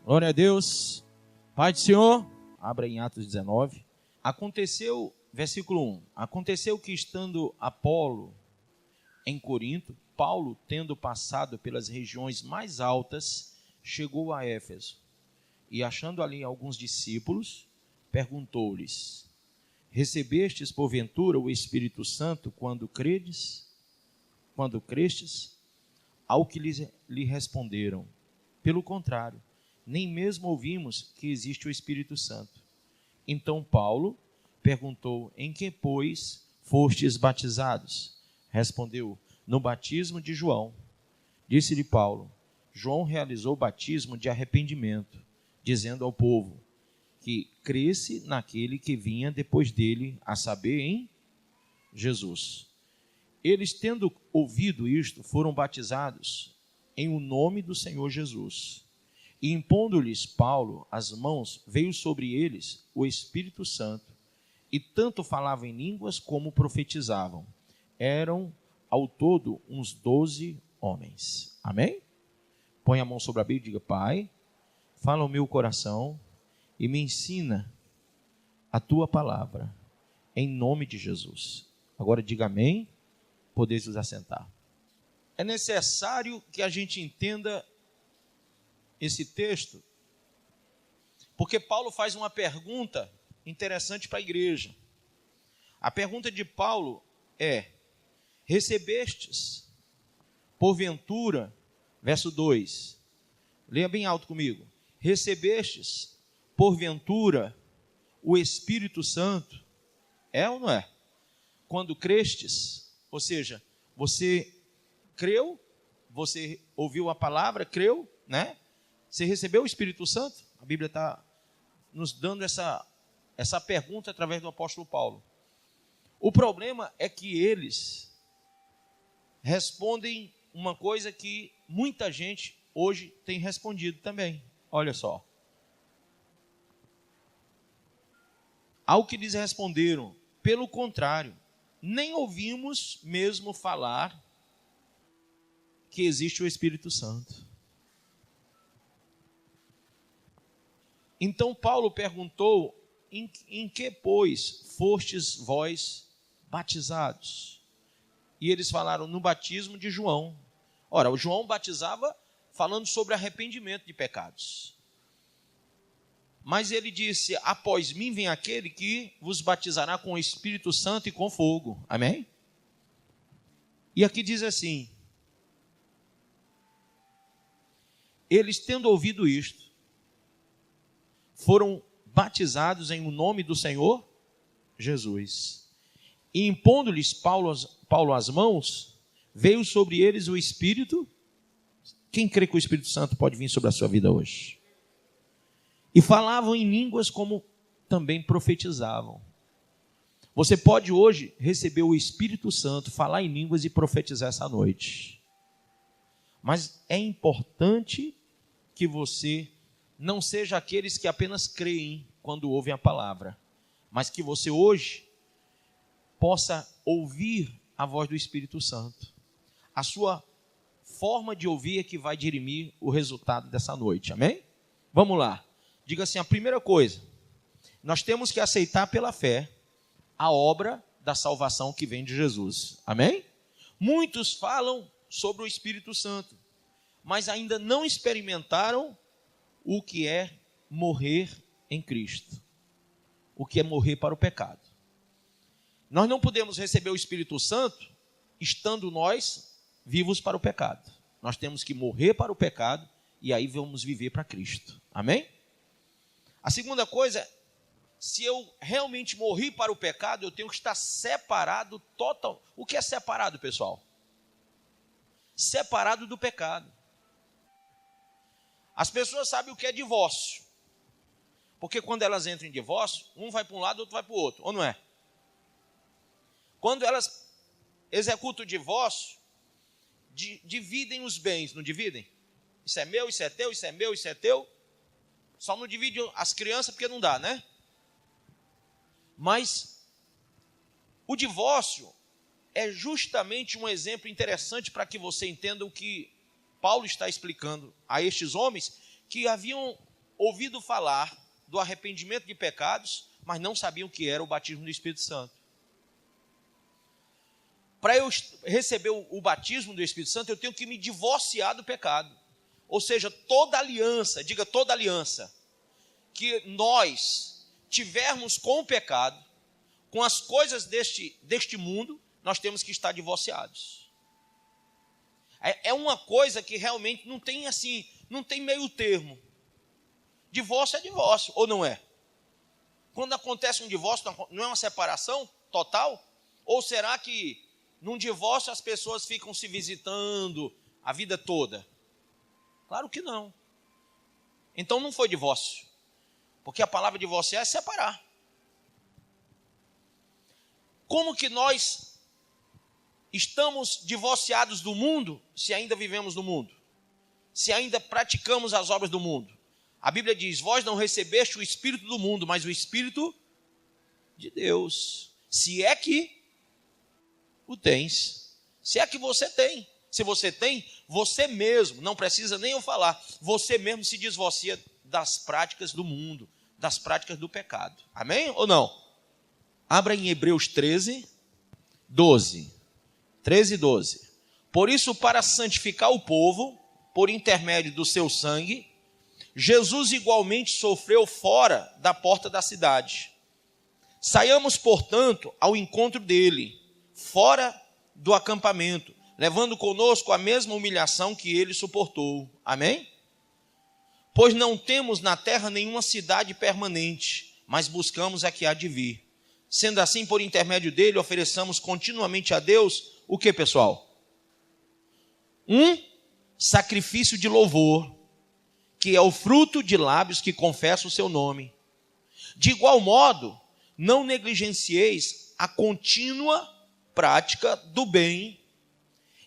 Glória a Deus. Pai do Senhor, abra em Atos 19. Aconteceu, versículo 1. Aconteceu que estando Apolo em Corinto, Paulo, tendo passado pelas regiões mais altas, chegou a Éfeso. E achando ali alguns discípulos, perguntou-lhes: recebestes porventura o Espírito Santo quando crestes? Ao que lhe responderam: pelo contrário, nem mesmo ouvimos que existe o Espírito Santo. Então Paulo perguntou: em que, pois, fostes batizados? Respondeu: no batismo de João. Disse-lhe Paulo: João realizou o batismo de arrependimento, dizendo ao povo que cresce naquele que vinha depois dele, a saber, em Jesus. Eles, tendo ouvido isto, foram batizados em o nome do Senhor Jesus. E impondo-lhes Paulo as mãos, veio sobre eles o Espírito Santo, e tanto falavam em línguas como profetizavam. Eram ao todo uns 12 homens. Amém? Põe a mão sobre a Bíblia e diga: Pai, fala ao meu coração e me ensina a tua palavra, em nome de Jesus. Agora diga amém, podeis vos assentar. É necessário que a gente entenda esse texto, porque Paulo faz uma pergunta interessante para a igreja. A pergunta de Paulo é: recebestes, porventura, verso 2, leia bem alto comigo, recebestes, porventura, o Espírito Santo? É ou não é? Quando crestes, ou seja, você creu, você ouviu a palavra, creu, né? Você recebeu o Espírito Santo? A Bíblia está nos dando essa pergunta através do apóstolo Paulo. O problema é que eles respondem uma coisa que muita gente hoje tem respondido também. Olha só. Ao que lhes responderam: pelo contrário, nem ouvimos mesmo falar que existe o Espírito Santo. Então Paulo perguntou: em que, pois, fostes vós batizados? E eles falaram: no batismo de João. Ora, o João batizava falando sobre arrependimento de pecados. Mas ele disse: após mim vem aquele que vos batizará com o Espírito Santo e com fogo. Amém? E aqui diz assim: eles, tendo ouvido isto, foram batizados em o nome do Senhor Jesus. E impondo-lhes Paulo as mãos, veio sobre eles o Espírito. Quem crê que o Espírito Santo pode vir sobre a sua vida hoje? E falavam em línguas como também profetizavam. Você pode hoje receber o Espírito Santo, falar em línguas e profetizar essa noite. Mas é importante que você não seja aqueles que apenas creem quando ouvem a palavra, mas que você hoje possa ouvir a voz do Espírito Santo. A sua forma de ouvir é que vai dirimir o resultado dessa noite, amém? Vamos lá, diga assim: a primeira coisa, nós temos que aceitar pela fé a obra da salvação que vem de Jesus, amém? Muitos falam sobre o Espírito Santo, mas ainda não experimentaram o que é morrer em Cristo, o que é morrer para o pecado. Nós não podemos receber o Espírito Santo estando nós vivos para o pecado. Nós temos que morrer para o pecado e aí vamos viver para Cristo. Amém? A segunda coisa, se eu realmente morri para o pecado, eu tenho que estar separado total. O que é separado, pessoal? Separado do pecado. As pessoas sabem o que é divórcio, porque quando elas entram em divórcio, um vai para um lado, outro vai para o outro, ou não é? Quando elas executam o divórcio, dividem os bens, não dividem? Isso é meu, isso é teu, isso é meu, isso é teu. Só não divide as crianças porque não dá, né? Mas o divórcio é justamente um exemplo interessante para que você entenda o que Paulo está explicando a estes homens que haviam ouvido falar do arrependimento de pecados, mas não sabiam o que era o batismo do Espírito Santo. Para eu receber o batismo do Espírito Santo, eu tenho que me divorciar do pecado. Ou seja, toda aliança, diga toda aliança, que nós tivermos com o pecado, com as coisas deste mundo, nós temos que estar divorciados. É uma coisa que realmente não tem assim, não tem meio termo. Divórcio é divórcio, ou não é? Quando acontece um divórcio, não é uma separação total? Ou será que num divórcio as pessoas ficam se visitando a vida toda? Claro que não. Então não foi divórcio. Porque a palavra divorciar é separar. Como que nós estamos divorciados do mundo se ainda vivemos no mundo? Se ainda praticamos as obras do mundo? A Bíblia diz, vós não recebeste o Espírito do mundo, mas o Espírito de Deus. Se é que o tens. Se é que você tem. Se você tem, você mesmo, não precisa nem eu falar, você mesmo se divorcia das práticas do mundo, das práticas do pecado. Amém ou não? Abra em Hebreus 13, 12. 13 e 12. Por isso, para santificar o povo, por intermédio do seu sangue, Jesus igualmente sofreu fora da porta da cidade. Saiamos, portanto, ao encontro dele, fora do acampamento, levando conosco a mesma humilhação que ele suportou. Amém? Pois não temos na terra nenhuma cidade permanente, mas buscamos a que há de vir. Sendo assim, por intermédio dele, ofereçamos continuamente a Deus, o que, pessoal? Um sacrifício de louvor, que é o fruto de lábios que confessam o seu nome. De igual modo, não negligencieis a contínua prática do bem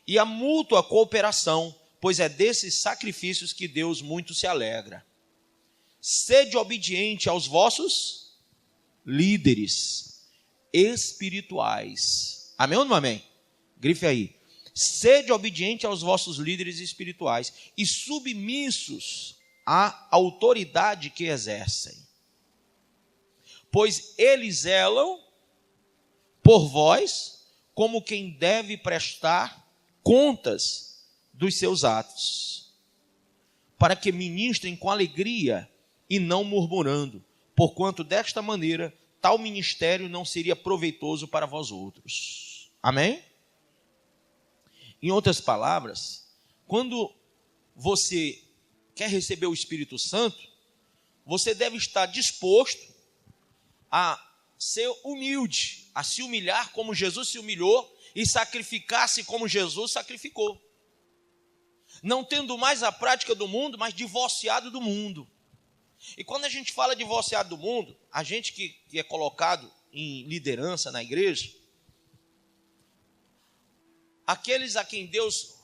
e a mútua cooperação, pois é desses sacrifícios que Deus muito se alegra. Sede obediente aos vossos líderes espirituais. Amém ou não amém? Grife aí. Sede obediente aos vossos líderes espirituais e submissos à autoridade que exercem. Pois eles zelam por vós como quem deve prestar contas dos seus atos, para que ministrem com alegria e não murmurando, porquanto desta maneira tal ministério não seria proveitoso para vós outros. Amém? Em outras palavras, quando você quer receber o Espírito Santo, você deve estar disposto a ser humilde, a se humilhar como Jesus se humilhou e sacrificar-se como Jesus sacrificou. Não tendo mais a prática do mundo, mas divorciado do mundo. E quando a gente fala divorciado do mundo, a gente que é colocado em liderança na igreja, aqueles a quem Deus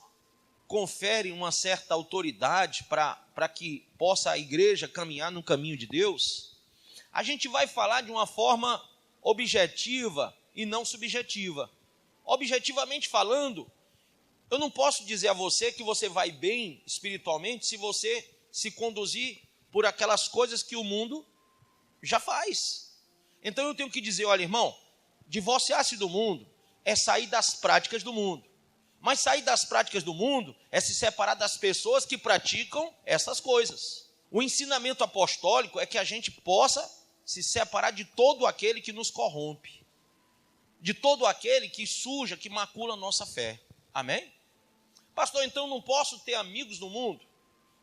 confere uma certa autoridade para que possa a igreja caminhar no caminho de Deus, a gente vai falar de uma forma objetiva e não subjetiva. Objetivamente falando, eu não posso dizer a você que você vai bem espiritualmente se você se conduzir por aquelas coisas que o mundo já faz. Então eu tenho que dizer, olha, irmão, divorciar-se do mundo é sair das práticas do mundo. Mas sair das práticas do mundo é se separar das pessoas que praticam essas coisas. O ensinamento apostólico é que a gente possa se separar de todo aquele que nos corrompe, de todo aquele que suja, que macula a nossa fé. Amém? Pastor, então não posso ter amigos no mundo?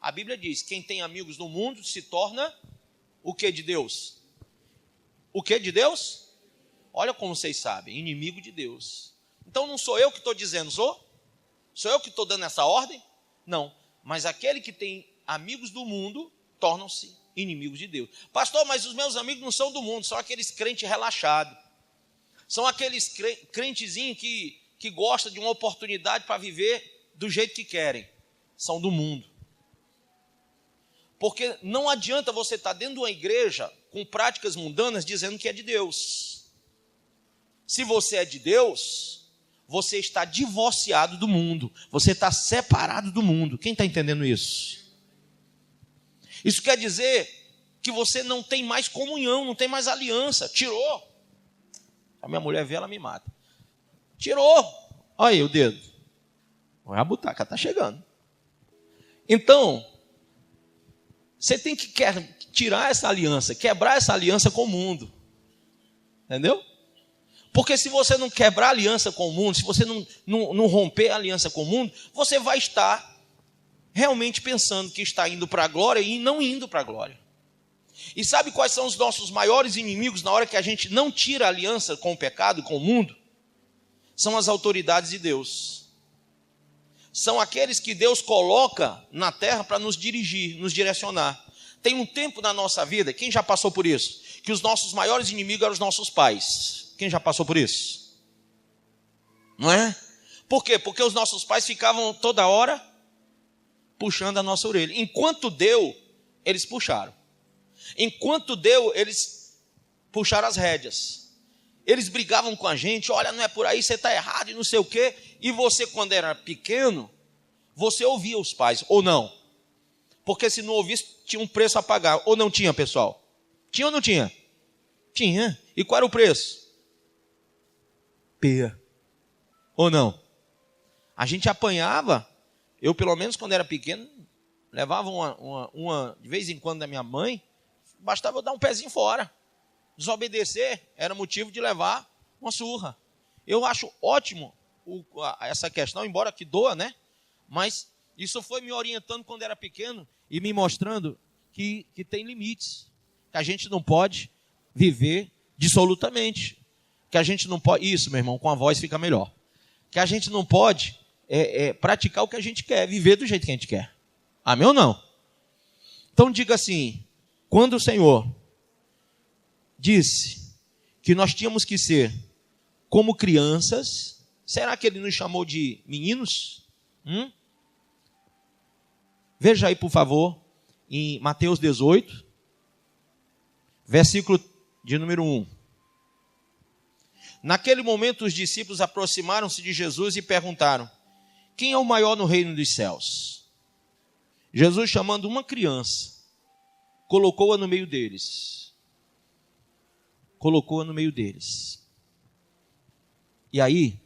A Bíblia diz, quem tem amigos no mundo se torna o que de Deus? O que de Deus? Olha como vocês sabem, inimigo de Deus. Então não sou eu que estou dizendo, sou? Sou eu que estou dando essa ordem? Não, mas aquele que tem amigos do mundo tornam-se inimigos de Deus. Pastor, mas os meus amigos não são do mundo, são aqueles crentes relaxados. São aqueles crentezinhos que gostam de uma oportunidade para viver do jeito que querem. São do mundo. Porque não adianta você estar dentro de uma igreja com práticas mundanas dizendo que é de Deus. Se você é de Deus, você está divorciado do mundo. Você está separado do mundo. Quem está entendendo isso? Isso quer dizer que você não tem mais comunhão, não tem mais aliança. Tirou. A minha mulher vê, ela me mata. Tirou. Olha aí o dedo. A butaca está chegando. Então, você tem que tirar essa aliança, quebrar essa aliança com o mundo. Entendeu? Porque se você não quebrar a aliança com o mundo, se você não romper a aliança com o mundo, você vai estar realmente pensando que está indo para a glória e não indo para a glória. E sabe quais são os nossos maiores inimigos na hora que a gente não tira a aliança com o pecado, com o mundo? São as autoridades de Deus. São aqueles que Deus coloca na terra para nos dirigir, nos direcionar. Tem um tempo na nossa vida, quem já passou por isso? Que os nossos maiores inimigos eram os nossos pais. Quem já passou por isso? Não é? Por quê? Porque os nossos pais ficavam toda hora puxando a nossa orelha. Enquanto deu, eles puxaram. Enquanto deu, eles puxaram as rédeas. Eles brigavam com a gente, olha, não é por aí, você está errado e não sei o quê. E você, quando era pequeno, você ouvia os pais, ou não? Porque se não ouvisse, tinha um preço a pagar. Ou não tinha, pessoal? Tinha ou não tinha? Tinha. E qual era o preço? Peia. Ou não? A gente apanhava. Eu, pelo menos, quando era pequeno, levava uma de vez em quando da minha mãe, bastava eu dar um pezinho fora. Desobedecer era motivo de levar uma surra. Eu acho ótimo essa questão, embora que doa, né? Mas isso foi me orientando quando era pequeno e me mostrando que tem limites. Que a gente não pode viver dissolutamente. Que a gente não pode... Isso, meu irmão, com a voz fica melhor. Que a gente não pode praticar o que a gente quer, viver do jeito que a gente quer. Amém ou não? Então diga assim, quando o Senhor disse que nós tínhamos que ser como crianças, será que Ele nos chamou de meninos? Veja aí, por favor, em Mateus 18, versículo de número 1. Naquele momento os discípulos aproximaram-se de Jesus e perguntaram, quem é o maior no reino dos céus? Jesus, chamando uma criança, colocou-a no meio deles. Colocou-a no meio deles. E aí,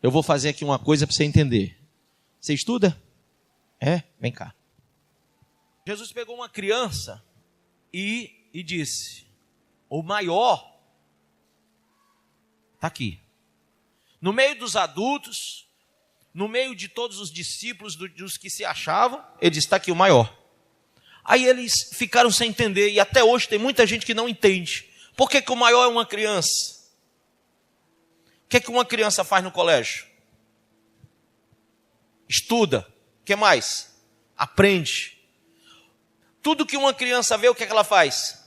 eu vou fazer aqui uma coisa para você entender. Você estuda? Vem cá. Jesus pegou uma criança e disse, o maior está aqui. No meio dos adultos, no meio de todos os discípulos, dos que se achavam, ele disse, está aqui o maior. Aí eles ficaram sem entender, e até hoje tem muita gente que não entende. Por que o maior é uma criança? O que uma criança faz no colégio? Estuda. O que mais? Aprende. Tudo que uma criança vê, o que ela faz?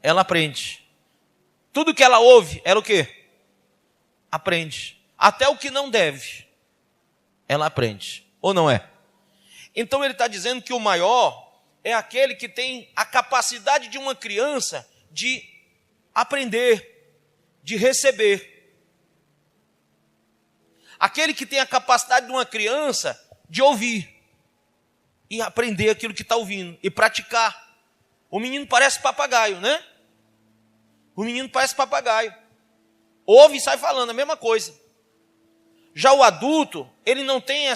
Ela aprende. Tudo que ela ouve, ela o quê? Aprende. Até o que não deve, ela aprende. Ou não é? Então ele está dizendo que o maior é aquele que tem a capacidade de uma criança de aprender, de receber. Aquele que tem a capacidade de uma criança de ouvir e aprender aquilo que está ouvindo e praticar. O menino parece papagaio, né? O menino parece papagaio. Ouve e sai falando a mesma coisa. Já o adulto, ele não tem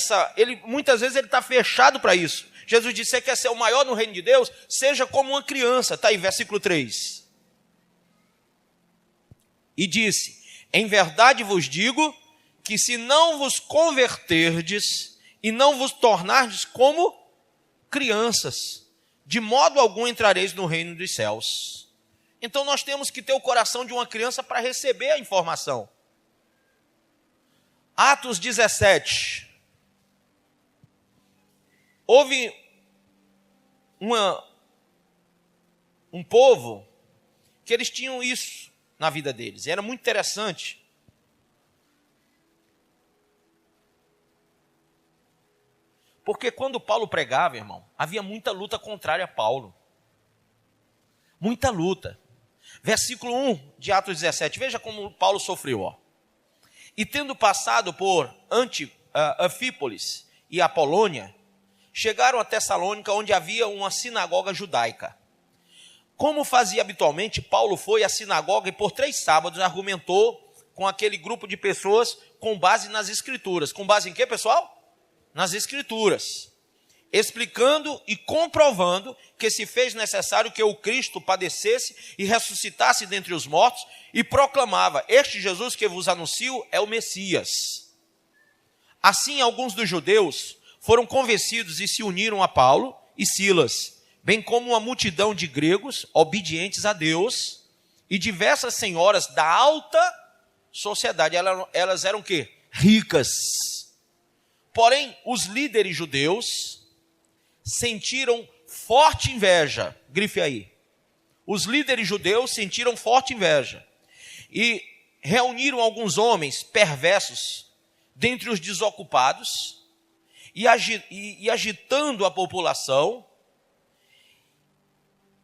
muitas vezes ele está fechado para isso. Jesus disse, você quer ser o maior no reino de Deus? Seja como uma criança. Está aí, versículo 3. E disse, em verdade vos digo, que se não vos converterdes e não vos tornardes como crianças, de modo algum entrareis no reino dos céus. Então nós temos que ter o coração de uma criança para receber a informação. Atos 17. Houve um povo que eles tinham isso na vida deles. Era muito interessante. Porque quando Paulo pregava, irmão, havia muita luta contrária a Paulo. Muita luta. Versículo 1 de Atos 17. Veja como Paulo sofreu. Ó. E tendo passado por Anfípolis e Apolônia, chegaram a Tessalônica, onde havia uma sinagoga judaica. Como fazia habitualmente, Paulo foi à sinagoga e por 3 sábados argumentou com aquele grupo de pessoas com base nas Escrituras. Com base em quê, pessoal? Nas Escrituras. Explicando e comprovando que se fez necessário que o Cristo padecesse e ressuscitasse dentre os mortos, e proclamava: este Jesus que vos anuncio é o Messias. Assim, alguns dos judeus foram convencidos e se uniram a Paulo e Silas, bem como uma multidão de gregos obedientes a Deus e diversas senhoras da alta sociedade. Elas eram o quê? Ricas. Porém, os líderes judeus sentiram forte inveja. Grife aí. Os líderes judeus sentiram forte inveja e reuniram alguns homens perversos dentre os desocupados e agitando a população.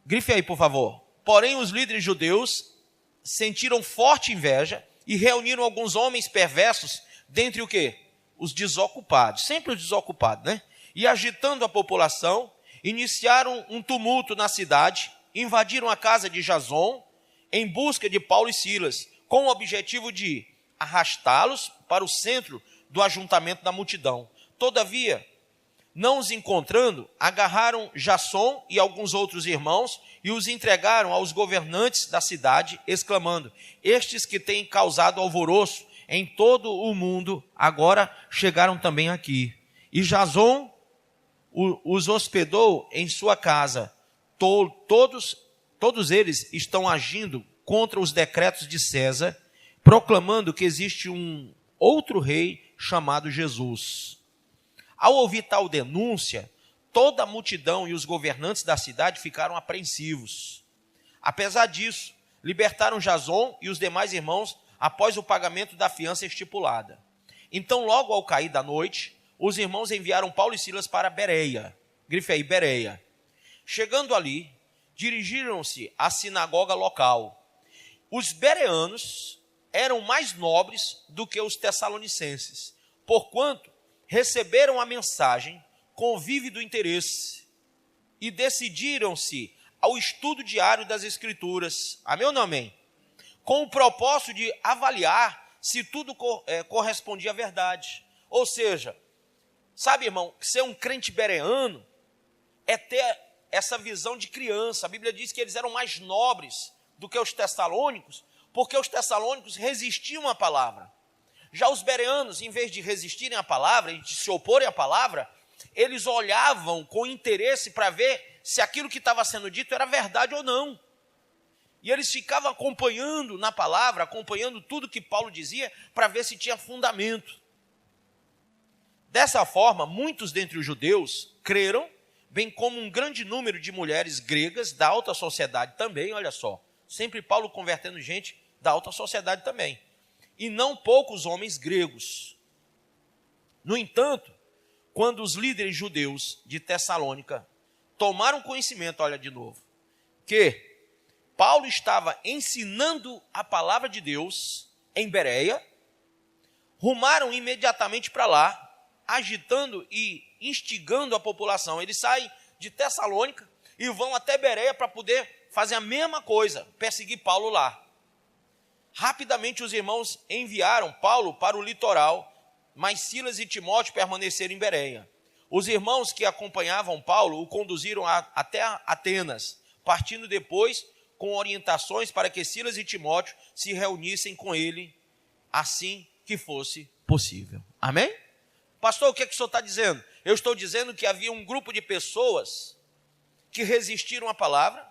Grife aí, por favor. Porém, os líderes judeus sentiram forte inveja e reuniram alguns homens perversos dentre o quê? Os desocupados. Sempre os desocupados, né? E agitando a população, iniciaram um tumulto na cidade, invadiram a casa de Jason em busca de Paulo e Silas, com o objetivo de arrastá-los para o centro do ajuntamento da multidão. Todavia, não os encontrando, agarraram Jason e alguns outros irmãos e os entregaram aos governantes da cidade, exclamando: estes que têm causado alvoroço em todo o mundo, agora chegaram também aqui. E Jason os hospedou em sua casa. Todos eles estão agindo contra os decretos de César, proclamando que existe um outro rei chamado Jesus. Ao ouvir tal denúncia, toda a multidão e os governantes da cidade ficaram apreensivos. Apesar disso, libertaram Jason e os demais irmãos após o pagamento da fiança estipulada. Então, logo ao cair da noite, os irmãos enviaram Paulo e Silas para Bereia. Grife aí, Bereia. Chegando ali, dirigiram-se à sinagoga local. Os bereanos eram mais nobres do que os tessalonicenses, porquanto receberam a mensagem com vívido interesse e decidiram-se ao estudo diário das Escrituras. Amém ou não amém? Com o propósito de avaliar se tudo correspondia à verdade. Ou seja, sabe, irmão, ser um crente bereano é ter essa visão de criança. A Bíblia diz que eles eram mais nobres do que os tessalônicos, porque os tessalônicos resistiam à palavra. Já os bereanos, em vez de resistirem à palavra e de se oporem à palavra, eles olhavam com interesse para ver se aquilo que estava sendo dito era verdade ou não. E eles ficavam acompanhando na palavra, acompanhando tudo que Paulo dizia, para ver se tinha fundamento. Dessa forma, muitos dentre os judeus creram, bem como um grande número de mulheres gregas da alta sociedade também, olha só, sempre Paulo convertendo gente da alta sociedade também, e não poucos homens gregos. No entanto, quando os líderes judeus de Tessalônica tomaram conhecimento, olha de novo, que Paulo estava ensinando a palavra de Deus em Bereia, rumaram imediatamente para lá, agitando e instigando a população. Eles saem de Tessalônica e vão até Bereia para poder fazer a mesma coisa, perseguir Paulo lá. Rapidamente os irmãos enviaram Paulo para o litoral, mas Silas e Timóteo permaneceram em Bereia. Os irmãos que acompanhavam Paulo o conduziram até Atenas, partindo depois com orientações para que Silas e Timóteo se reunissem com ele assim que fosse possível. Amém? Pastor, o que é que o senhor está dizendo? Eu estou dizendo que havia um grupo de pessoas que resistiram à palavra,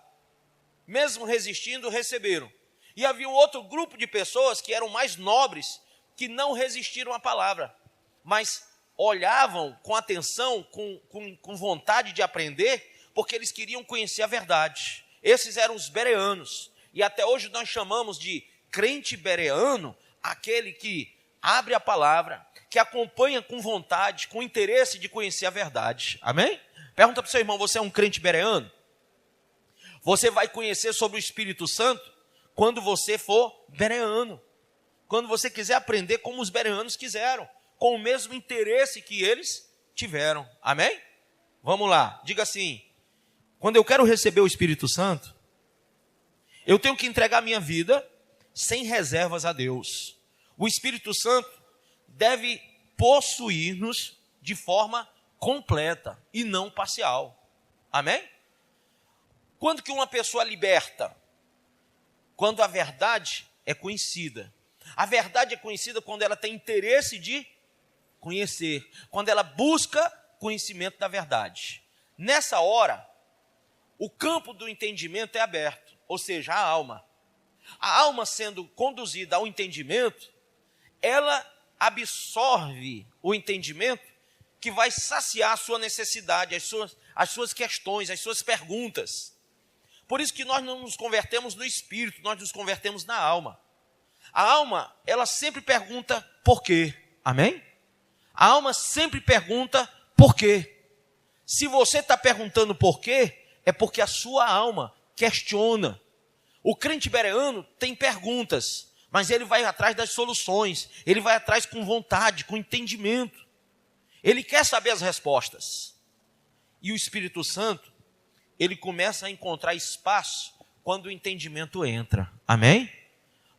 mesmo resistindo, receberam. E havia um outro grupo de pessoas que eram mais nobres, que não resistiram à palavra, mas olhavam com atenção, com vontade de aprender, porque eles queriam conhecer a verdade. Esses eram os bereanos. E até hoje nós chamamos de crente bereano aquele que abre a palavra, que acompanha com vontade, com interesse de conhecer a verdade. Amém? Pergunta para o seu irmão, você é um crente bereano? Você vai conhecer sobre o Espírito Santo quando você for bereano. Quando você quiser aprender como os bereanos quiseram, com o mesmo interesse que eles tiveram. Amém? Vamos lá, diga assim: quando eu quero receber o Espírito Santo, eu tenho que entregar minha vida sem reservas a Deus. O Espírito Santo deve possuir-nos de forma completa e não parcial. Amém? Quando que uma pessoa liberta? Quando a verdade é conhecida. A verdade é conhecida quando ela tem interesse de conhecer, quando ela busca conhecimento da verdade. Nessa hora, o campo do entendimento é aberto, ou seja, a alma. A alma sendo conduzida ao entendimento, ela absorve o entendimento que vai saciar a sua necessidade, as suas questões, as suas perguntas. Por isso que nós não nos convertemos no espírito, nós nos convertemos na alma. A alma, ela sempre pergunta por quê. Amém? A alma sempre pergunta por quê. Se você está perguntando por quê, é porque a sua alma questiona. O crente bereano tem perguntas, mas ele vai atrás das soluções, ele vai atrás com vontade, com entendimento. Ele quer saber as respostas. E o Espírito Santo, ele começa a encontrar espaço quando o entendimento entra. Amém?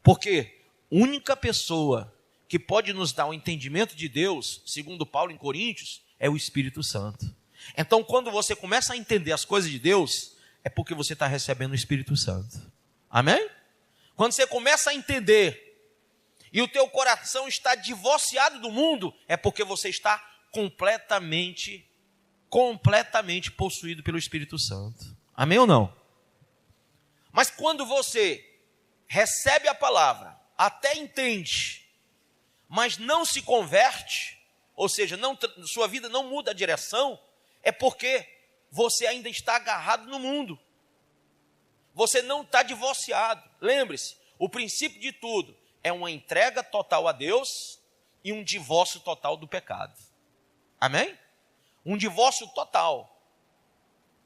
Porque a única pessoa que pode nos dar o entendimento de Deus, segundo Paulo em Coríntios, é o Espírito Santo. Então, quando você começa a entender as coisas de Deus, é porque você está recebendo o Espírito Santo. Amém? Quando você começa a entender e o teu coração está divorciado do mundo, é porque você está completamente possuído pelo Espírito Santo. Amém ou não? Mas quando você recebe a palavra, até entende, mas não se converte, ou seja, sua vida não muda a direção, é porque você ainda está agarrado no mundo. Você não está divorciado. Lembre-se, o princípio de tudo é uma entrega total a Deus e um divórcio total do pecado. Amém? Um divórcio total.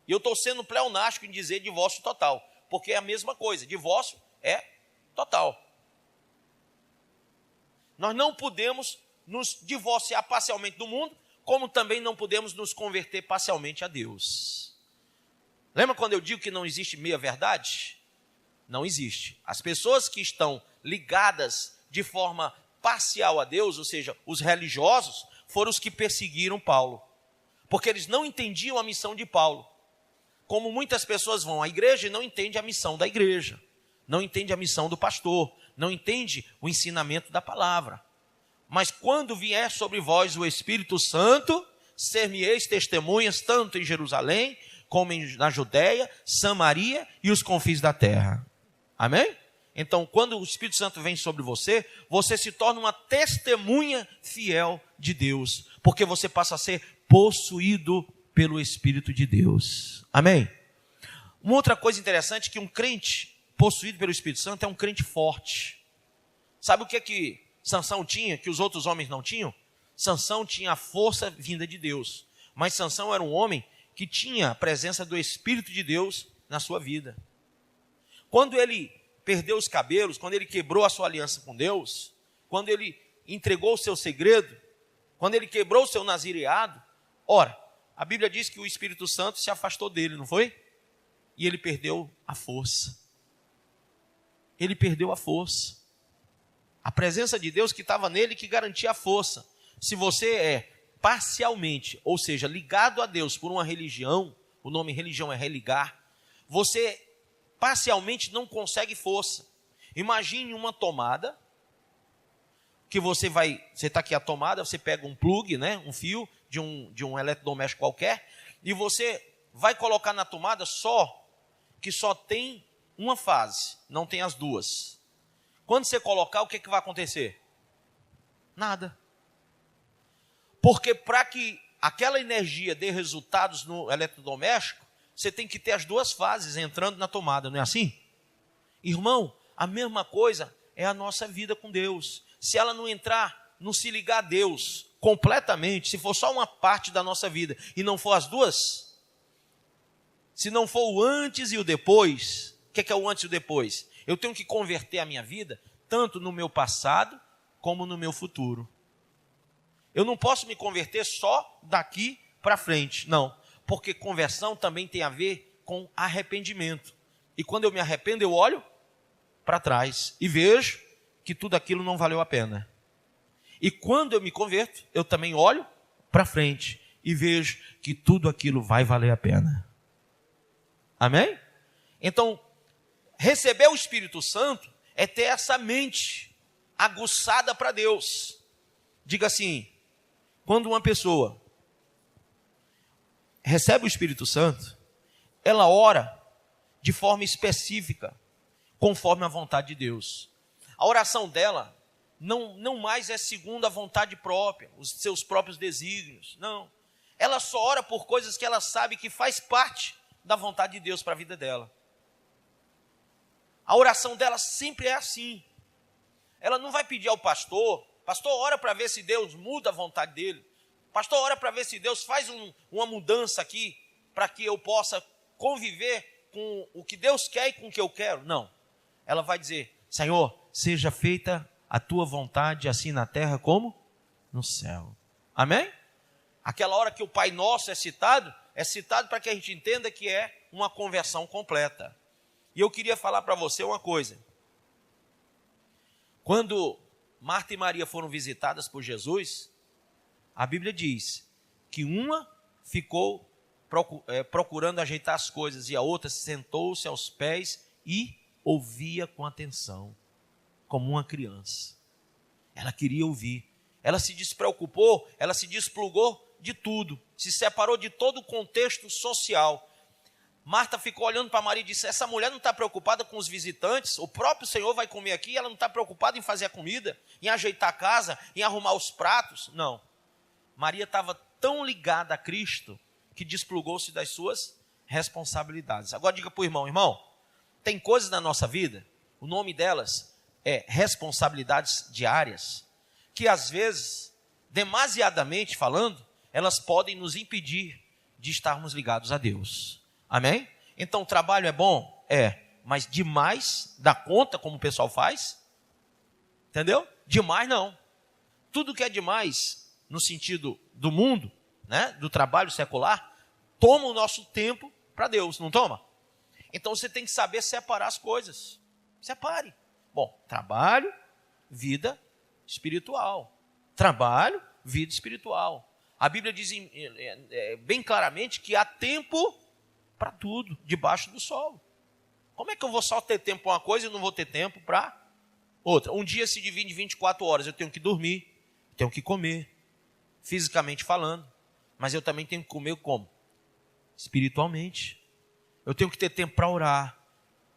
E eu estou sendo pleonástico em dizer divórcio total, porque é a mesma coisa, divórcio é total. Nós não podemos nos divorciar parcialmente do mundo, como também não podemos nos converter parcialmente a Deus. Lembra quando eu digo que não existe meia verdade? Não existe. As pessoas que estão ligadas de forma parcial a Deus, ou seja, os religiosos, foram os que perseguiram Paulo. Porque eles não entendiam a missão de Paulo. Como muitas pessoas vão à igreja e não entendem a missão da igreja. Não entendem a missão do pastor. Não entendem o ensinamento da palavra. Mas quando vier sobre vós o Espírito Santo, ser-me-eis testemunhas tanto em Jerusalém, como na Judéia, Samaria e os confins da terra. Amém? Então, quando o Espírito Santo vem sobre você, você se torna uma testemunha fiel de Deus, porque você passa a ser possuído pelo Espírito de Deus. Amém? Uma outra coisa interessante é que um crente possuído pelo Espírito Santo é um crente forte. Sabe o que Sansão tinha, que os outros homens não tinham? Sansão tinha a força vinda de Deus, mas Sansão era um homem que tinha a presença do Espírito de Deus na sua vida. Quando ele perdeu os cabelos, quando ele quebrou a sua aliança com Deus, quando ele entregou o seu segredo, quando ele quebrou o seu nazireado, ora, a Bíblia diz que o Espírito Santo se afastou dele, não foi? E ele perdeu a força. Ele perdeu a força. A presença de Deus que estava nele que garantia a força. Se você é parcialmente, ou seja, ligado a Deus por uma religião, o nome religião é religar, você parcialmente não consegue força. Imagine uma tomada, que você está aqui a tomada, você pega um plug, né, um fio de um eletrodoméstico qualquer, e você vai colocar na tomada que só tem uma fase, não tem as duas. Quando você colocar, o que vai acontecer? Nada. Porque para que aquela energia dê resultados no eletrodoméstico, você tem que ter as duas fases entrando na tomada, não é assim? Irmão, a mesma coisa é a nossa vida com Deus. Se ela não entrar, não se ligar a Deus completamente, se for só uma parte da nossa vida e não for as duas, se não for o antes e o depois, o que é o antes e o depois? Eu tenho que converter a minha vida tanto no meu passado como no meu futuro. Eu não posso me converter só daqui para frente, não. porque conversão também tem a ver com arrependimento. E quando eu me arrependo, eu olho para trás e vejo que tudo aquilo não valeu a pena. E quando eu me converto, eu também olho para frente e vejo que tudo aquilo vai valer a pena. Amém? Então, receber o Espírito Santo é ter essa mente aguçada para Deus. Diga assim, quando uma pessoa recebe o Espírito Santo, ela ora de forma específica, conforme a vontade de Deus. A oração dela não mais é segundo a vontade própria, os seus próprios desígnios, não. Ela só ora por coisas que ela sabe que faz parte da vontade de Deus para a vida dela. A oração dela sempre é assim. Ela não vai pedir ao pastor, ora para ver se Deus muda a vontade dele. Pastor, ora para ver se Deus faz uma mudança aqui, para que eu possa conviver com o que Deus quer e com o que eu quero. Não. Ela vai dizer, Senhor, seja feita a tua vontade, assim na terra como no céu. Amém? Aquela hora que o Pai Nosso é citado para que a gente entenda que é uma conversão completa. E eu queria falar para você uma coisa. Quando Marta e Maria foram visitadas por Jesus, a Bíblia diz que uma ficou procurando ajeitar as coisas e a outra sentou-se aos pés e ouvia com atenção, como uma criança. Ela queria ouvir. Ela se despreocupou, ela se desplugou de tudo, se separou de todo o contexto social. Marta ficou olhando para Maria e disse, essa mulher não está preocupada com os visitantes, o próprio Senhor vai comer aqui, ela não está preocupada em fazer a comida, em ajeitar a casa, em arrumar os pratos. Não. Maria estava tão ligada a Cristo que desplugou-se das suas responsabilidades. Agora diga para o irmão, tem coisas na nossa vida, o nome delas é responsabilidades diárias, que às vezes, demasiadamente falando, elas podem nos impedir de estarmos ligados a Deus. Amém? Então o trabalho é bom? É, mas demais dá conta como o pessoal faz? Entendeu? Demais não. Tudo que é demais no sentido do mundo, né, do trabalho secular, toma o nosso tempo para Deus, não toma? Então você tem que saber separar as coisas. Separe. Bom, trabalho, vida espiritual. Trabalho, vida espiritual. A Bíblia diz bem claramente que há tempo para tudo, debaixo do sol. Como é que eu vou só ter tempo para uma coisa e não vou ter tempo para outra? Um dia se divide em 24 horas, eu tenho que dormir, tenho que comer, fisicamente falando, mas eu também tenho que comer como? Espiritualmente. Eu tenho que ter tempo para orar,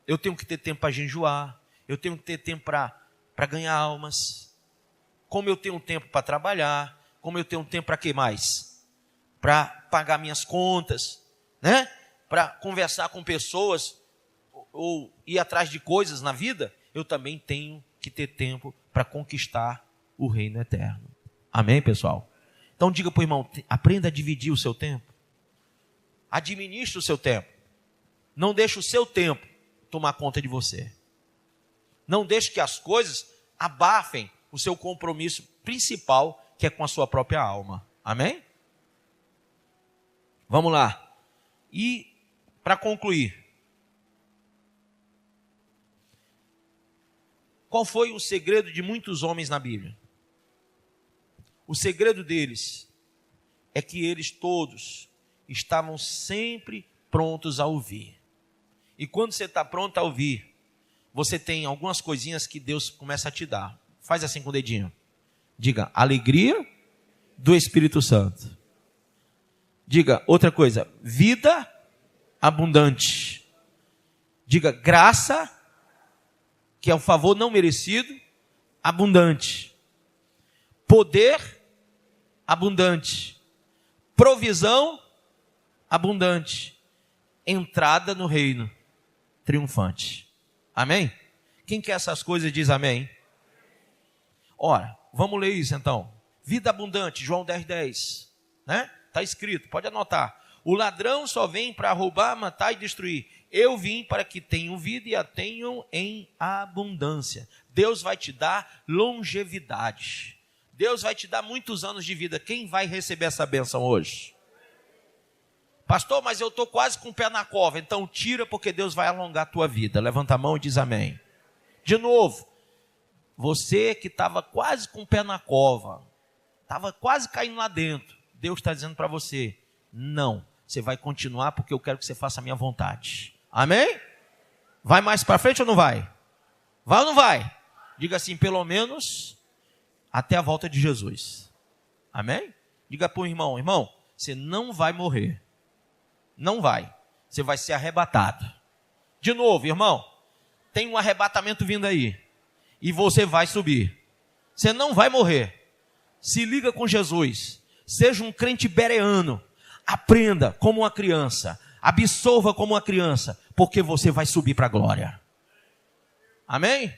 eu tenho que ter tempo para jejuar, eu tenho que ter tempo para ganhar almas. Como eu tenho tempo para trabalhar, como eu tenho tempo para quê mais? Para pagar minhas contas, né? Para conversar com pessoas ou ir atrás de coisas na vida, eu também tenho que ter tempo para conquistar o reino eterno. Amém, pessoal? Então diga para o irmão, aprenda a dividir o seu tempo. Administre o seu tempo. Não deixe o seu tempo tomar conta de você. Não deixe que as coisas abafem o seu compromisso principal, que é com a sua própria alma. Amém? Vamos lá. E, para concluir, qual foi o segredo de muitos homens na Bíblia? O segredo deles é que eles todos estavam sempre prontos a ouvir. E quando você está pronto a ouvir, você tem algumas coisinhas que Deus começa a te dar. Faz assim com o dedinho. Diga, alegria do Espírito Santo. Diga outra coisa, vida abundante. Diga, graça, que é um favor não merecido, abundante. Poder abundante. Provisão abundante. Entrada no reino triunfante. Amém? Quem quer essas coisas diz amém. Ora, vamos ler isso então. Vida abundante, João 10:10, né? Está escrito, pode anotar. O ladrão só vem para roubar, matar e destruir. Eu vim para que tenham vida e a tenham em abundância. Deus vai te dar longevidade. Deus vai te dar muitos anos de vida. Quem vai receber essa bênção hoje? Pastor, mas eu estou quase com o pé na cova. Então tira, porque Deus vai alongar a tua vida. Levanta a mão e diz amém. De novo, você que estava quase com o pé na cova, estava quase caindo lá dentro, Deus está dizendo para você, não, você vai continuar porque eu quero que você faça a minha vontade. Amém? Vai mais para frente ou não vai? Vai ou não vai? Diga assim, pelo menos até a volta de Jesus. Amém? Diga para o irmão, irmão, você não vai morrer. Não vai. Você vai ser arrebatado. De novo, irmão, tem um arrebatamento vindo aí. E você vai subir. Você não vai morrer. Se liga com Jesus. Seja um crente bereano. Aprenda como uma criança. Absorva como uma criança. Porque você vai subir para a glória. Amém?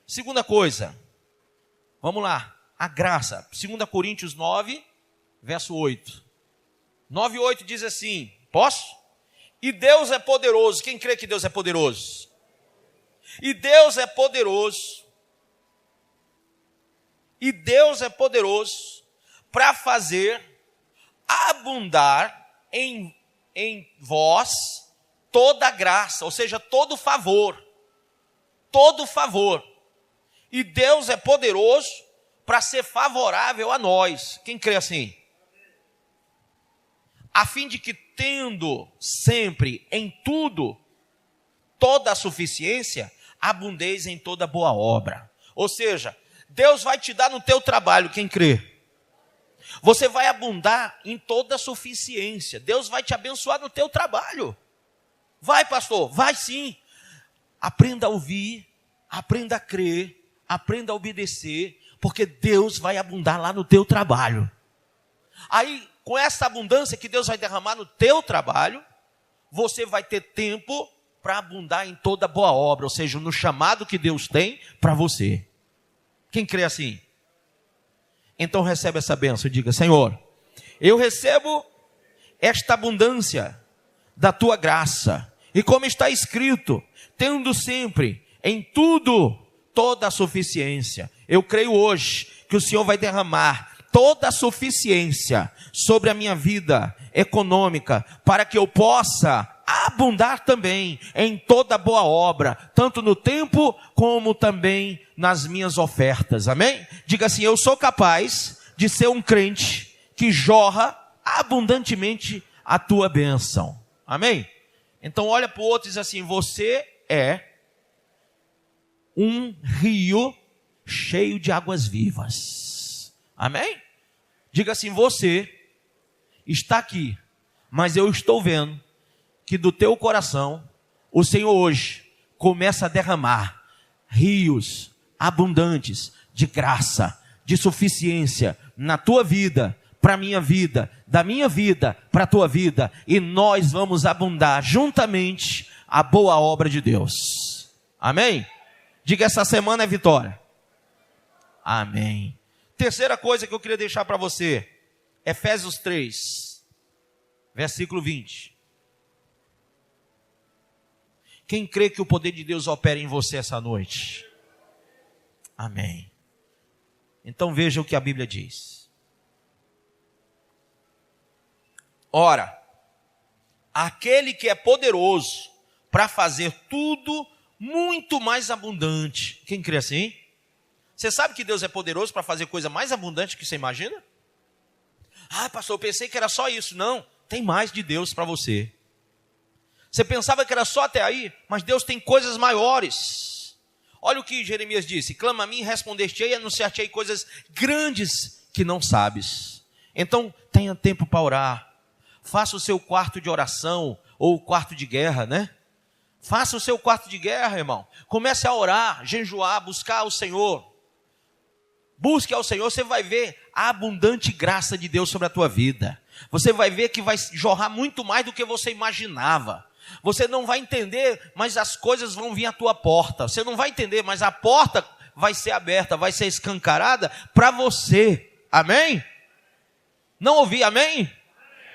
Segunda coisa. Vamos lá. A graça. 2 Coríntios 9, verso 8. 9 e 8 diz assim. Posso? E Deus é poderoso. Quem crê que Deus é poderoso? E Deus é poderoso. E Deus é poderoso para fazer abundar em vós toda graça, ou seja, todo favor. Todo favor. E Deus é poderoso para ser favorável a nós. Quem crê assim? A fim de que, tendo sempre em tudo toda a suficiência, abundeis em toda boa obra. Ou seja, Deus vai te dar no teu trabalho, quem crê? Você vai abundar em toda a suficiência. Deus vai te abençoar no teu trabalho. Vai, pastor, vai sim. Aprenda a ouvir, aprenda a crer, aprenda a obedecer, porque Deus vai abundar lá no teu trabalho. Aí, com essa abundância que Deus vai derramar no teu trabalho, você vai ter tempo para abundar em toda boa obra, ou seja, no chamado que Deus tem para você. Quem crê assim? Então recebe essa bênção e diga, Senhor, eu recebo esta abundância da tua graça. E como está escrito, tendo sempre em tudo toda a suficiência. Eu creio hoje que o Senhor vai derramar toda a suficiência sobre a minha vida econômica, para que eu possa abundar também em toda boa obra, tanto no tempo como também nas minhas ofertas, amém? Diga assim, eu sou capaz de ser um crente que jorra abundantemente a tua bênção, amém? Então olha para o outro e diz assim, você é um rio cheio de águas vivas, amém? Diga assim, você está aqui, mas eu estou vendo que do teu coração, o Senhor hoje começa a derramar rios abundantes de graça, de suficiência na tua vida, para a minha vida, da minha vida para a tua vida, e nós vamos abundar juntamente a boa obra de Deus. Amém? Diga, essa semana é vitória. Amém. Terceira coisa que eu queria deixar para você, Efésios 3, versículo 20. Quem crê que o poder de Deus opera em você essa noite? Amém. Então veja o que a Bíblia diz. Ora, aquele que é poderoso para fazer tudo muito mais abundante. Quem crê assim? Você sabe que Deus é poderoso para fazer coisa mais abundante que você imagina? Ah, pastor, eu pensei que era só isso. Não, tem mais de Deus para você. Você pensava que era só até aí, mas Deus tem coisas maiores. Olha o que Jeremias disse, clama a mim, respondeste-ei e anunciar-te-ei coisas grandes que não sabes. Então, tenha tempo para orar. Faça o seu quarto de oração, ou o quarto de guerra, né? Faça o seu quarto de guerra, irmão. Comece a orar, jejuar, buscar o Senhor. Busque ao Senhor, você vai ver a abundante graça de Deus sobre a tua vida. Você vai ver que vai jorrar muito mais do que você imaginava. Você não vai entender, mas as coisas vão vir à tua porta. Você não vai entender, mas a porta vai ser aberta, vai ser escancarada para você. Amém? Não ouvi, amém?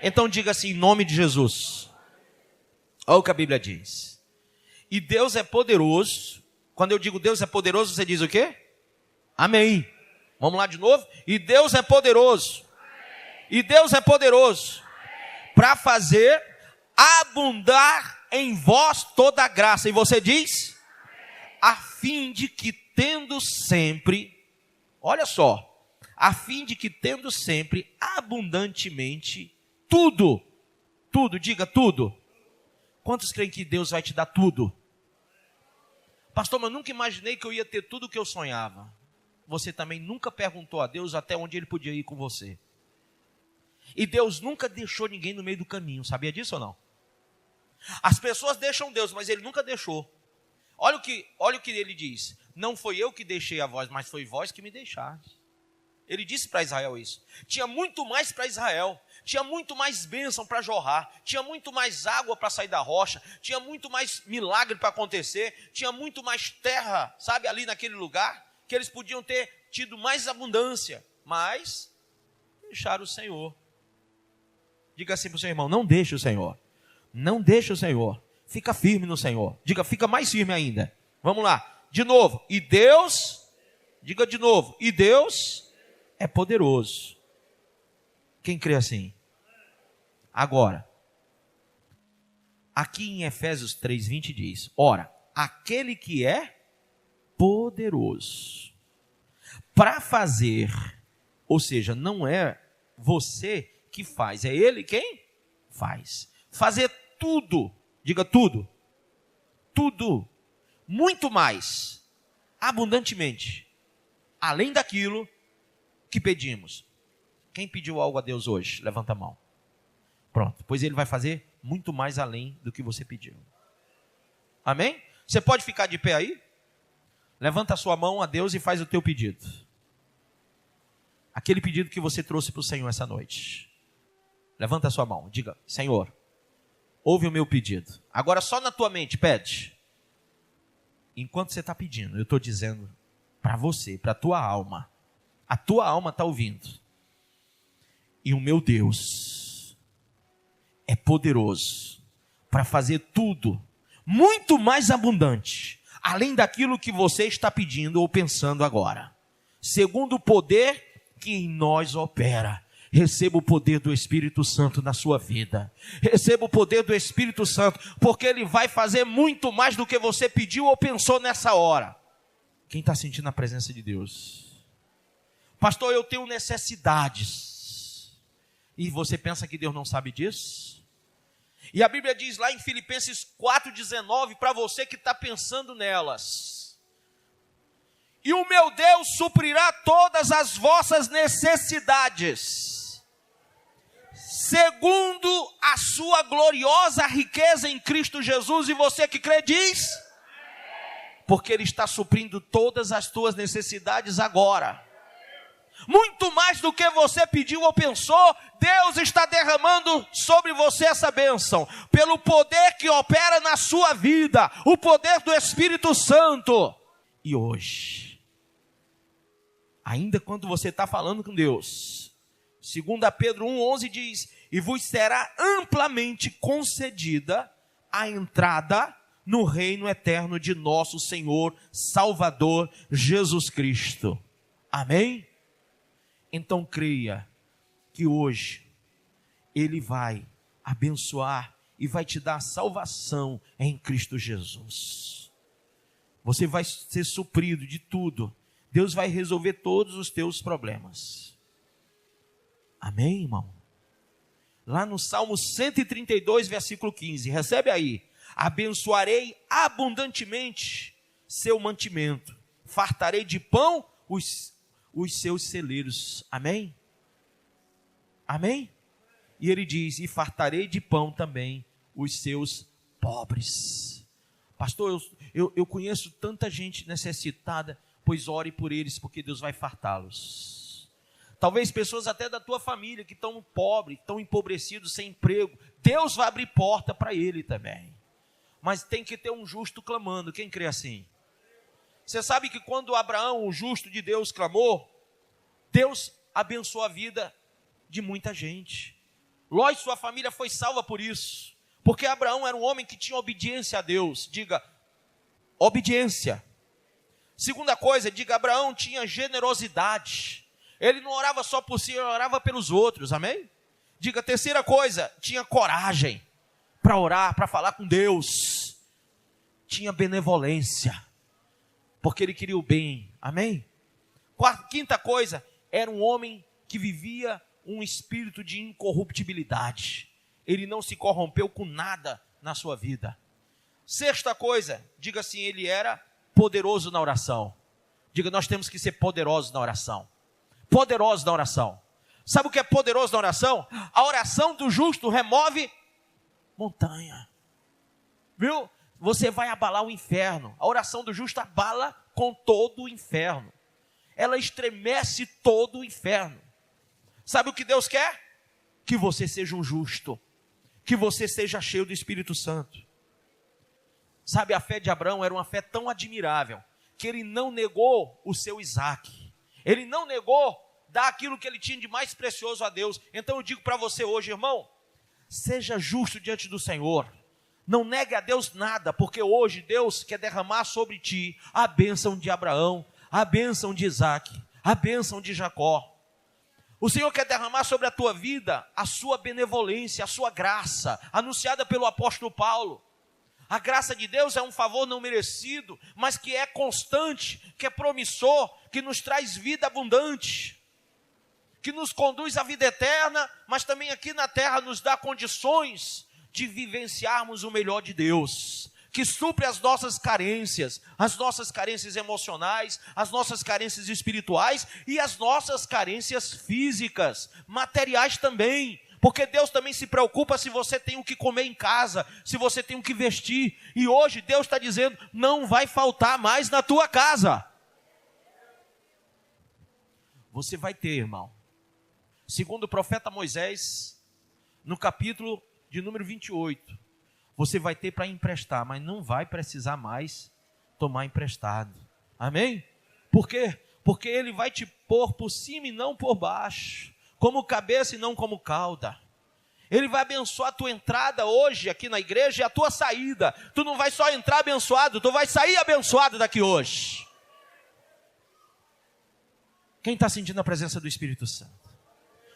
Então diga assim, em nome de Jesus. Olha o que a Bíblia diz. E Deus é poderoso. Quando eu digo Deus é poderoso, você diz o quê? Amém. Vamos lá de novo? E Deus é poderoso. E Deus é poderoso para fazer abundar em vós toda a graça. E você diz? A fim de que tendo sempre, olha só, a fim de que tendo sempre abundantemente tudo, diga tudo. Quantos creem que Deus vai te dar tudo? Pastor, mas eu nunca imaginei que eu ia ter tudo o que eu sonhava. Você também nunca perguntou a Deus até onde Ele podia ir com você. E Deus nunca deixou ninguém no meio do caminho, sabia disso ou não? As pessoas deixam Deus, mas Ele nunca deixou. Olha o que Ele diz: não foi eu que deixei a vós, mas foi vós que me deixaste. Ele disse para Israel isso. Tinha muito mais para Israel, tinha muito mais bênção para jorrar, tinha muito mais água para sair da rocha, tinha muito mais milagre para acontecer, tinha muito mais terra, sabe, ali naquele lugar, que eles podiam ter tido mais abundância, mas deixaram o Senhor. Diga assim para o seu irmão: não deixe o Senhor, não deixe o Senhor, fica firme no Senhor. Diga, fica mais firme ainda. Vamos lá, de novo. E Deus, diga de novo, e Deus é poderoso. Quem crê assim? Agora, aqui em Efésios 3:20 diz: ora, aquele que é poderoso para fazer, ou seja, não é você que faz, é Ele quem faz. Fazer tudo, diga tudo, tudo, muito mais, abundantemente, além daquilo que pedimos. Quem pediu algo a Deus hoje? Levanta a mão. Pronto, pois Ele vai fazer muito mais além do que você pediu. Amém? Você pode ficar de pé aí? Levanta a sua mão a Deus e faz o teu pedido. Aquele pedido que você trouxe para o Senhor essa noite. Levanta a sua mão, diga: Senhor, ouve o meu pedido. Agora só na tua mente, pede. Enquanto você está pedindo, eu estou dizendo para você, para a tua alma. A tua alma está ouvindo. E o meu Deus é poderoso para fazer tudo muito mais abundante, além daquilo que você está pedindo ou pensando agora. Segundo o poder que em nós opera. Receba o poder do Espírito Santo na sua vida. Receba o poder do Espírito Santo, porque Ele vai fazer muito mais do que você pediu ou pensou nessa hora. Quem está sentindo a presença de Deus? Pastor, eu tenho necessidades. E você pensa que Deus não sabe disso? E a Bíblia diz lá em Filipenses 4,19, para você que está pensando nelas: e o meu Deus suprirá todas as vossas necessidades, segundo a sua gloriosa riqueza em Cristo Jesus. E você que crê diz: porque Ele está suprindo todas as tuas necessidades agora. Muito mais do que você pediu ou pensou, Deus está derramando sobre você essa bênção, pelo poder que opera na sua vida, o poder do Espírito Santo. E hoje, ainda quando você está falando com Deus, 2 Pedro 1,11 diz: e vos será amplamente concedida a entrada no reino eterno de nosso Senhor, Salvador, Jesus Cristo. Amém? Então creia que hoje Ele vai abençoar e vai te dar salvação em Cristo Jesus. Você vai ser suprido de tudo. Deus vai resolver todos os teus problemas. Amém, irmão? Lá no Salmo 132, versículo 15, recebe aí: abençoarei abundantemente seu mantimento, fartarei de pão os seus celeiros. Amém? Amém? E ele diz: e fartarei de pão também os seus pobres. Pastor, eu conheço tanta gente necessitada. Pois ore por eles, porque Deus vai fartá-los. Talvez pessoas até da tua família que estão pobres, estão empobrecidos, sem emprego. Deus vai abrir porta para ele também. Mas tem que ter um justo clamando. Quem crê assim? Você sabe que quando Abraão, o justo de Deus, clamou, Deus abençoou a vida de muita gente. Ló e sua família foi salva por isso. Porque Abraão era um homem que tinha obediência a Deus. Diga, obediência. Segunda coisa, diga, Abraão tinha generosidade. Ele não orava só por si, ele orava pelos outros, amém? Diga, terceira coisa, tinha coragem. para orar, para falar com Deus. Tinha benevolência, porque ele queria o bem. Amém? Quinta coisa, era um homem que vivia um espírito de incorruptibilidade. Ele não se corrompeu com nada na sua vida. Sexta coisa, diga assim, ele era poderoso na oração. Diga, nós temos que ser poderosos na oração. Poderosos na oração. Sabe o que é poderoso na oração? A oração do justo remove montanha. Viu? Você vai abalar o inferno. A oração do justo abala com todo o inferno. Ela estremece todo o inferno. Sabe o que Deus quer? Que você seja um justo. Que você seja cheio do Espírito Santo. Sabe, a fé de Abraão era uma fé tão admirável, que ele não negou o seu Isaque. Ele não negou dar aquilo que ele tinha de mais precioso a Deus. Então eu digo para você hoje, irmão, seja justo diante do Senhor. Não negue a Deus nada, porque hoje Deus quer derramar sobre ti a bênção de Abraão, a bênção de Isaque, a bênção de Jacó. O Senhor quer derramar sobre a tua vida a sua benevolência, a sua graça, anunciada pelo apóstolo Paulo. A graça de Deus é um favor não merecido, mas que é constante, que é promissor, que nos traz vida abundante, que nos conduz à vida eterna, mas também aqui na terra nos dá condições de vivenciarmos o melhor de Deus, que supre as nossas carências emocionais, as nossas carências espirituais e as nossas carências físicas, materiais também. Porque Deus também se preocupa se você tem o que comer em casa, se você tem o que vestir. E hoje Deus está dizendo, não vai faltar mais na tua casa. Você vai ter, irmão. Segundo o profeta Moisés, no capítulo de número 28, você vai ter para emprestar, mas não vai precisar mais tomar emprestado. Amém? Por quê? Porque ele vai te pôr por cima e não por baixo. Como cabeça e não como cauda. Ele vai abençoar a tua entrada hoje aqui na igreja e a tua saída. Tu não vai só entrar abençoado, tu vai sair abençoado daqui hoje. Quem está sentindo a presença do Espírito Santo?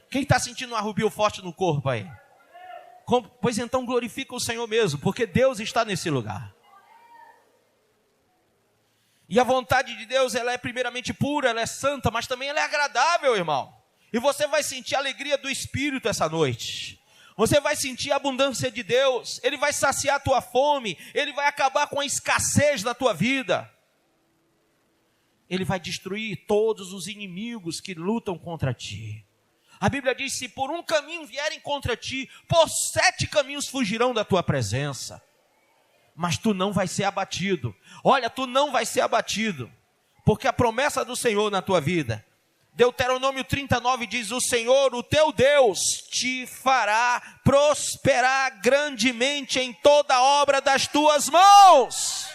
Quem está sentindo um arrepio forte no corpo aí? Pois então glorifica o Senhor mesmo, porque Deus está nesse lugar. E a vontade de Deus, ela é primeiramente pura, ela é santa, mas também ela é agradável, irmão. E você vai sentir a alegria do Espírito essa noite. Você vai sentir a abundância de Deus. Ele vai saciar a tua fome. Ele vai acabar com a escassez na tua vida. Ele vai destruir todos os inimigos que lutam contra ti. A Bíblia diz, se por um caminho vierem contra ti, por 7 caminhos fugirão da tua presença. Mas tu não vai ser abatido. Olha, tu não vai ser abatido. Porque a promessa do Senhor na tua vida, Deuteronômio 39 diz, o Senhor, o teu Deus, te fará prosperar grandemente em toda a obra das tuas mãos.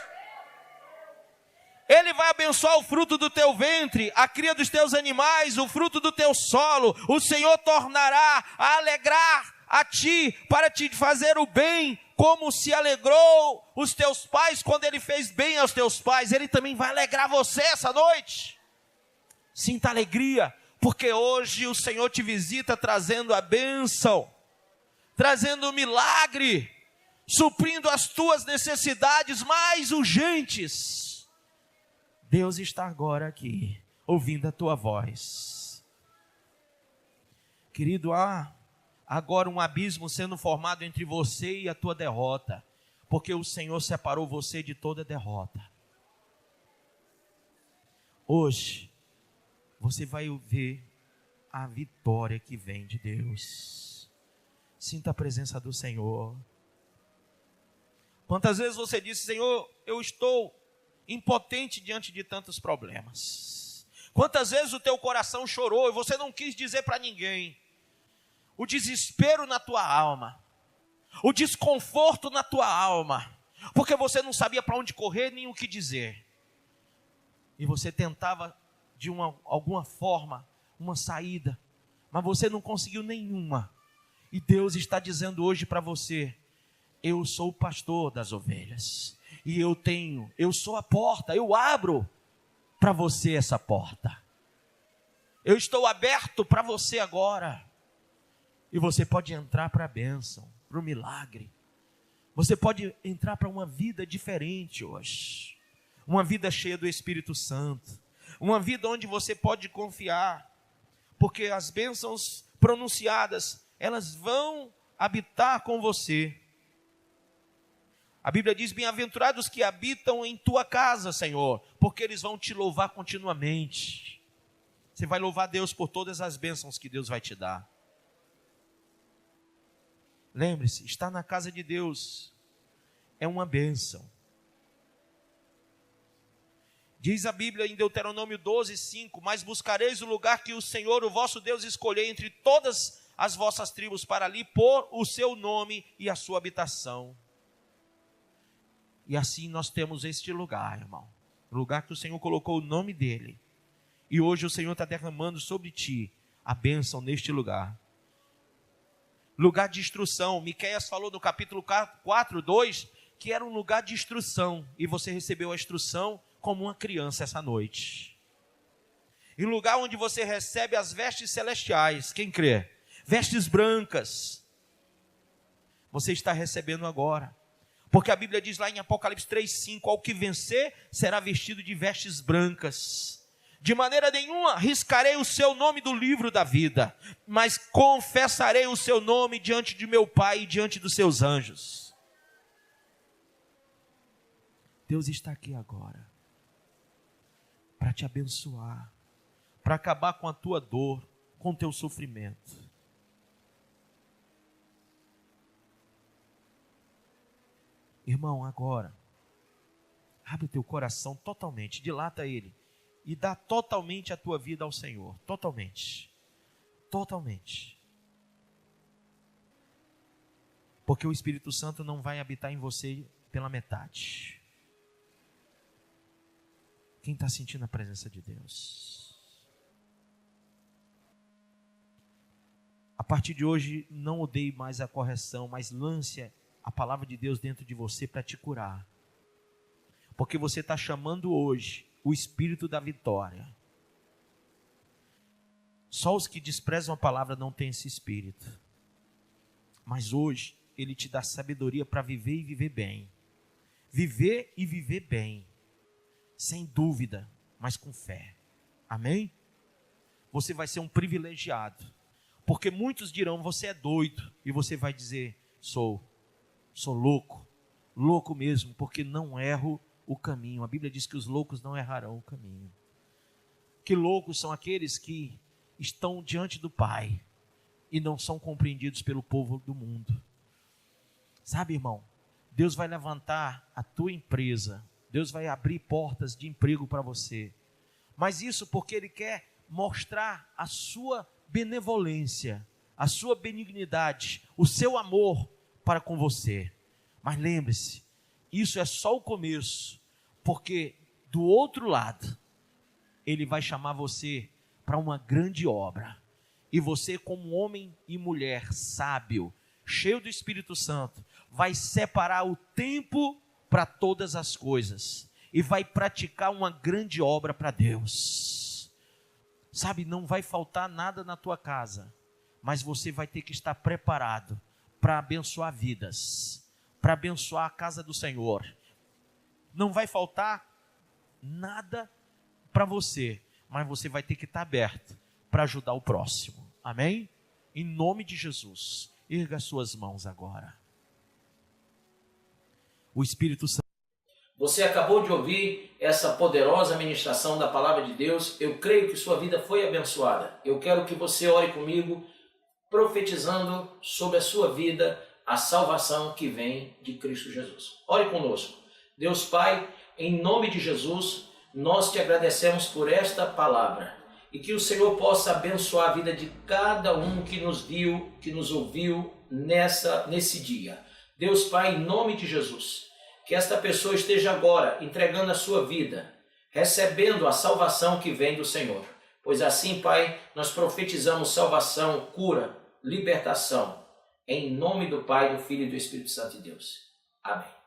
Ele vai abençoar o fruto do teu ventre, a cria dos teus animais, o fruto do teu solo. O Senhor tornará a alegrar a ti, para te fazer o bem, como se alegrou os teus pais, quando Ele fez bem aos teus pais. Ele também vai alegrar você essa noite. Sinta alegria, porque hoje o Senhor te visita trazendo a bênção, trazendo o milagre, suprindo as tuas necessidades mais urgentes. Deus está agora aqui, ouvindo a tua voz. Querido, há agora um abismo sendo formado entre você e a tua derrota, porque o Senhor separou você de toda derrota. Hoje, você vai ver a vitória que vem de Deus. Sinta a presença do Senhor. Quantas vezes você disse, Senhor, eu estou impotente diante de tantos problemas. Quantas vezes o teu coração chorou e você não quis dizer para ninguém. O desespero na tua alma. O desconforto na tua alma. Porque você não sabia para onde correr nem o que dizer. E você tentava de alguma forma, uma saída, mas você não conseguiu nenhuma. E Deus está dizendo hoje para você, eu sou o pastor das ovelhas, e eu sou a porta, eu abro para você essa porta. Eu estou aberto para você agora, e você pode entrar para a bênção, para o milagre. Você pode entrar para uma vida diferente hoje. Uma vida cheia do Espírito Santo. Uma vida onde você pode confiar. Porque as bênçãos pronunciadas, elas vão habitar com você. A Bíblia diz: bem-aventurados que habitam em tua casa, Senhor, porque eles vão te louvar continuamente. Você vai louvar Deus por todas as bênçãos que Deus vai te dar. Lembre-se, estar na casa de Deus é uma bênção. Diz a Bíblia em Deuteronômio 12:5: mas buscareis o lugar que o Senhor, o vosso Deus, escolheu entre todas as vossas tribos para ali pôr o seu nome e a sua habitação. E assim nós temos este lugar, irmão. O lugar que o Senhor colocou o nome dele. E hoje o Senhor está derramando sobre ti a bênção neste lugar. Lugar de instrução. Miqueias falou no capítulo 4:2 que era um lugar de instrução. E você recebeu a instrução como uma criança essa noite. Em lugar onde você recebe as vestes celestiais. Quem crê? Vestes brancas. Você está recebendo agora. Porque a Bíblia diz lá em Apocalipse 3:5: ao que vencer será vestido de vestes brancas. De maneira nenhuma riscarei o seu nome do livro da vida, mas confessarei o seu nome diante de meu Pai e diante dos seus anjos. Deus está aqui agora para te abençoar, para acabar com a tua dor, com o teu sofrimento. Irmão, agora, abre o teu coração totalmente, dilata ele, e dá totalmente a tua vida ao Senhor, totalmente, totalmente. Porque o Espírito Santo não vai habitar em você pela metade. Quem está sentindo a presença de Deus? A partir de hoje, não odeie mais a correção, mas lance a palavra de Deus dentro de você para te curar. Porque você está chamando hoje o Espírito da vitória. Só os que desprezam a palavra não têm esse Espírito. Mas hoje, Ele te dá sabedoria para viver e viver bem. Viver e viver bem. Sem dúvida, mas com fé. Amém? Você vai ser um privilegiado. Porque muitos dirão: você é doido. E você vai dizer: sou louco. Louco mesmo, porque não erro o caminho. A Bíblia diz que os loucos não errarão o caminho. Que loucos são aqueles que estão diante do Pai e não são compreendidos pelo povo do mundo. Sabe, irmão, Deus vai levantar a tua empresa, Deus vai abrir portas de emprego para você, mas isso porque Ele quer mostrar a sua benevolência, a sua benignidade, o seu amor para com você. Mas lembre-se, isso é só o começo, porque do outro lado, Ele vai chamar você para uma grande obra. E você, como homem e mulher sábio, cheio do Espírito Santo, vai separar o tempo para todas as coisas. E vai praticar uma grande obra para Deus. Sabe, não vai faltar nada na tua casa, mas você vai ter que estar preparado para abençoar vidas, para abençoar a casa do Senhor. Não vai faltar nada para você, mas você vai ter que estar aberto para ajudar o próximo. Amém? Em nome de Jesus, erga suas mãos agora. O Espírito Santo. Você acabou de ouvir essa poderosa ministração da palavra de Deus. Eu creio que sua vida foi abençoada. Eu quero que você ore comigo, profetizando sobre a sua vida a salvação que vem de Cristo Jesus. Ore conosco. Deus Pai, em nome de Jesus, nós te agradecemos por esta palavra e que o Senhor possa abençoar a vida de cada um que nos viu, que nos ouviu nesse dia. Deus Pai, em nome de Jesus, que esta pessoa esteja agora entregando a sua vida, recebendo a salvação que vem do Senhor. Pois assim, Pai, nós profetizamos salvação, cura, libertação, em nome do Pai, do Filho e do Espírito Santo de Deus. Amém.